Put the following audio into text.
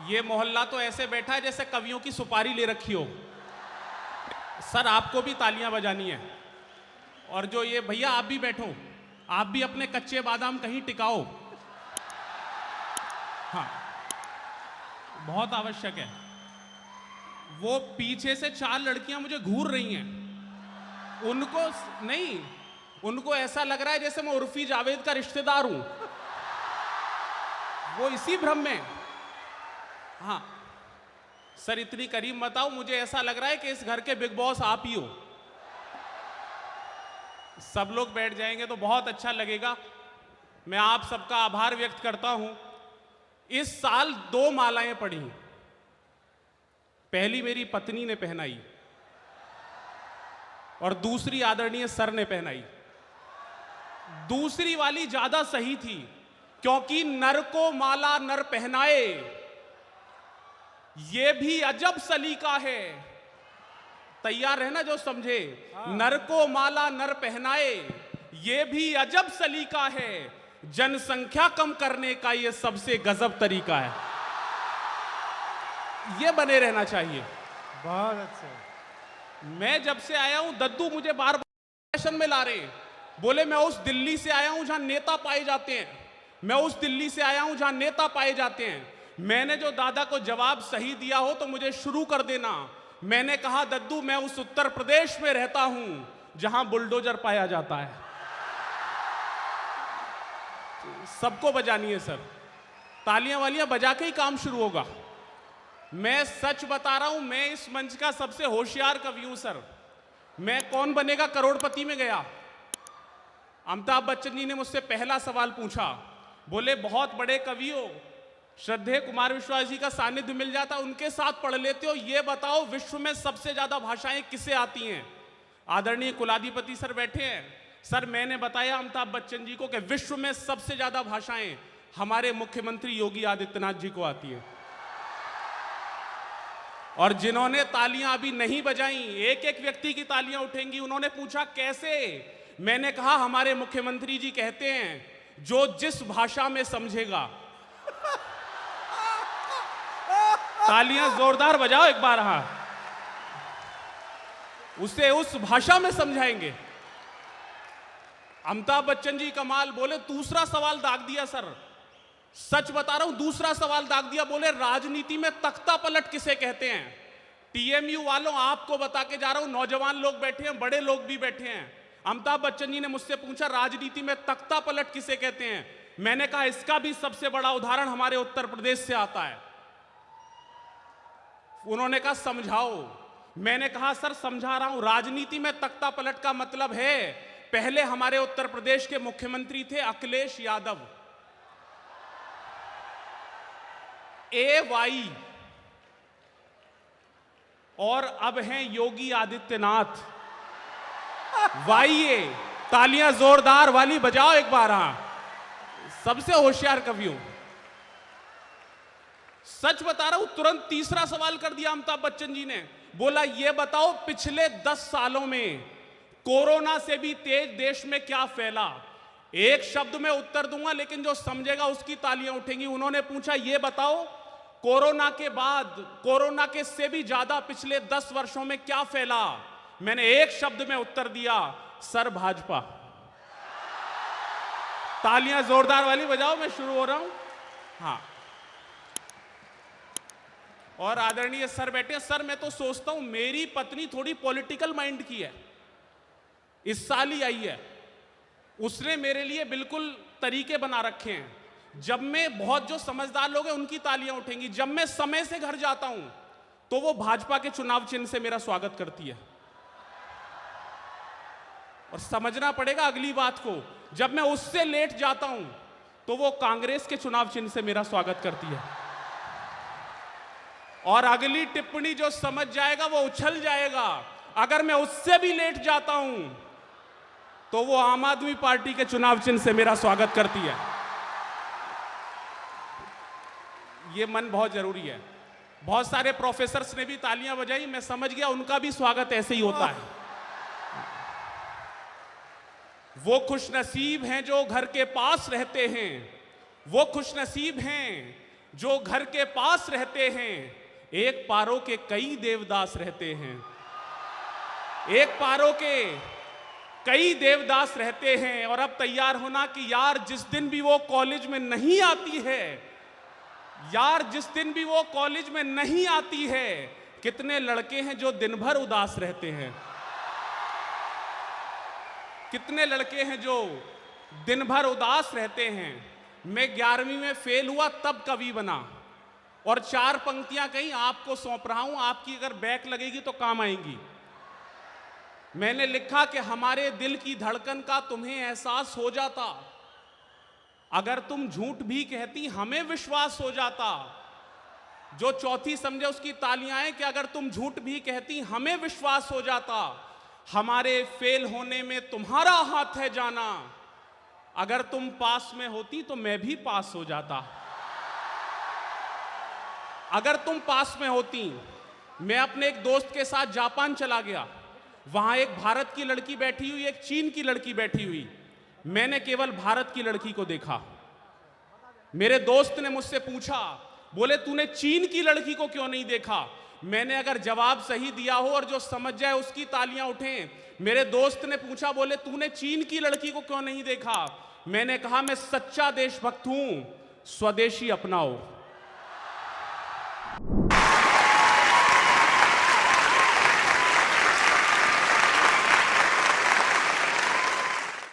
ये मोहल्ला तो ऐसे बैठा है जैसे कवियों की सुपारी ले रखी हो। सर आपको भी तालियां बजानी है। और जो ये भैया आप भी बैठो, आप भी अपने कच्चे बादाम कहीं टिकाओ। हाँ, बहुत आवश्यक है। वो पीछे से 4 लड़कियां मुझे घूर रही हैं। उनको नहीं, उनको ऐसा लग रहा है जैसे मैं उर्फी जावेद का रिश्तेदार हूं। वो इसी भ्रम में। हाँ सर, इतनी करीब बताओ, मुझे ऐसा लग रहा है कि इस घर के बिग बॉस आप ही हो। सब लोग बैठ जाएंगे तो बहुत अच्छा लगेगा। मैं आप सबका आभार व्यक्त करता हूं। इस साल 2 मालाएं पड़ी। पहली मेरी पत्नी ने पहनाई और दूसरी आदरणीय सर ने पहनाई। दूसरी वाली ज्यादा सही थी, क्योंकि नर को माला नर पहनाए, ये भी अजब सलीका है। तैयार है ना जो समझे? नर को माला नर पहनाए, ये भी अजब सलीका है। जनसंख्या कम करने का ये सबसे गजब तरीका है। ये बने रहना चाहिए। बहुत अच्छा। मैं जब से आया हूं, दद्दू मुझे बार बार फैशन में ला रहे हैं। बोले मैं उस दिल्ली से आया हूं जहां नेता पाए जाते हैं। मैं उस दिल्ली से आया हूं जहां नेता पाए जाते हैं। मैंने जो दादा को जवाब सही दिया हो तो मुझे शुरू कर देना। मैंने कहा दद्दू, मैं उस उत्तर प्रदेश में रहता हूं जहां बुलडोजर पाया जाता है। सबको बजानी है सर, तालियां वालियां बजा के ही काम शुरू होगा। मैं सच बता रहा हूं, मैं इस मंच का सबसे होशियार कवि हूं सर। मैं कौन बनेगा करोड़पति में गया, अमिताभ बच्चन जी ने मुझसे पहला सवाल पूछा। बोले बहुत बड़े कवि हो, श्रद्धेय कुमार विश्वास जी का सानिध्य मिल जाता, उनके साथ पढ़ लेते हो। ये बताओ विश्व में सबसे ज्यादा भाषाएं किसे आती हैं? आदरणीय कुलाधिपति सर बैठे हैं। सर मैंने बताया अमिताभ बच्चन जी को कि विश्व में सबसे ज्यादा भाषाएं हमारे मुख्यमंत्री योगी आदित्यनाथ जी को आती है। और जिन्होंने तालियां अभी नहीं बजाई, एक एक व्यक्ति की तालियां उठेंगी। उन्होंने पूछा कैसे? मैंने कहा हमारे मुख्यमंत्री जी कहते हैं जो जिस भाषा में समझेगा। तालियां जोरदार बजाओ एक बार। हाँ, उसे उस भाषा में समझाएंगे। अमिताभ बच्चन जी कमाल। बोले दूसरा सवाल दाग दिया सर, सच बता रहा हूं, दूसरा सवाल दाग दिया। बोले राजनीति में तख्ता पलट किसे कहते हैं? टीएमयू वालों, आपको बता के जा रहा हूं, नौजवान लोग बैठे हैं, बड़े लोग भी बैठे हैं। अमिताभ बच्चन जी ने मुझसे पूछा राजनीति में तख्ता पलट किसे कहते हैं? मैंने कहा इसका भी सबसे बड़ा उदाहरण हमारे उत्तर प्रदेश से आता है। उन्होंने कहा समझाओ। मैंने कहा सर समझा रहा हूं, राजनीति में तख्ता पलट का मतलब है पहले हमारे उत्तर प्रदेश के मुख्यमंत्री थे अखिलेश यादव, AY, और अब हैं योगी आदित्यनाथ, YA। तालियां जोरदार वाली बजाओ एक बार। हाँ, सबसे होशियार कवि हूं, सच बता रहा हूं। तुरंत तीसरा सवाल कर दिया अमिताभ बच्चन जी ने। बोला ये बताओ पिछले 10 सालों में कोरोना से भी तेज देश में क्या फैला? एक शब्द में उत्तर दूंगा, लेकिन जो समझेगा उसकी तालियां उठेंगी। उन्होंने पूछा ये बताओ कोरोना के बाद, कोरोना के से भी ज्यादा पिछले 10 वर्षों में क्या फैला? मैंने एक शब्द में उत्तर दिया, सर भाजपा। तालियां जोरदार वाली बजाओ, मैं शुरू हो रहा हूं। हाँ, और आदरणीय सर बैठे। सर मैं तो सोचता हूं मेरी पत्नी थोड़ी पॉलिटिकल माइंड की है, इस साल ही आई है। उसने मेरे लिए बिल्कुल तरीके बना रखे हैं। जब मैं, बहुत जो समझदार लोग हैं उनकी तालियां उठेंगी। जब मैं समय से घर जाता हूं तो वो भाजपा के चुनाव चिन्ह से मेरा स्वागत करती है। और समझना पड़ेगा अगली बात को, जब मैं उससे लेट जाता हूं तो वो कांग्रेस के चुनाव चिन्ह से मेरा स्वागत करती है। और अगली टिप्पणी जो समझ जाएगा वो उछल जाएगा। अगर मैं उससे भी लेट जाता हूं तो वो आम आदमी पार्टी के चुनाव चिन्ह से मेरा स्वागत करती है। ये मन बहुत जरूरी है। बहुत सारे प्रोफेसर्स ने भी तालियां बजाई, मैं समझ गया उनका भी स्वागत ऐसे ही होता है। वो खुशनसीब हैं जो घर के पास रहते हैं, वो खुशनसीब हैं जो घर के पास रहते हैं, एक पारो के कई देवदास रहते हैं। एक पारो के कई देवदास रहते हैं। और अब तैयार होना कि यार जिस दिन भी वो कॉलेज में नहीं आती है, यार जिस दिन भी वो कॉलेज में नहीं आती है, कितने लड़के हैं जो दिन भर उदास रहते हैं। कितने लड़के हैं जो दिन भर उदास रहते हैं। मैं 11वीं में फेल हुआ तब कवि बना, और 4 पंक्तियां कहीं आपको सौंप रहा हूं, आपकी अगर बैक लगेगी तो काम आएंगी। मैंने लिखा कि हमारे दिल की धड़कन का तुम्हें एहसास हो जाता, अगर तुम झूठ भी कहती हमें विश्वास हो जाता। जो चौथी समझे उसकी तालियां हैं कि अगर तुम झूठ भी कहती हमें विश्वास हो जाता। हमारे फेल होने में तुम्हारा हाथ है जाना, अगर तुम पास में होती तो मैं भी पास हो जाता। अगर तुम पास में होती। मैं अपने एक दोस्त के साथ जापान चला गया, वहां एक भारत की लड़की बैठी हुई, एक चीन की लड़की बैठी हुई। मैंने केवल भारत की लड़की को देखा। मेरे दोस्त ने मुझसे पूछा, बोले तूने चीन की लड़की को क्यों नहीं देखा? मैंने अगर जवाब सही दिया हो और जो समझ जाए उसकी तालियां उठें। मेरे दोस्त ने पूछा, बोले तूने चीन की लड़की को क्यों नहीं देखा? मैंने कहा मैं सच्चा देशभक्त हूं, स्वदेशी अपनाओ।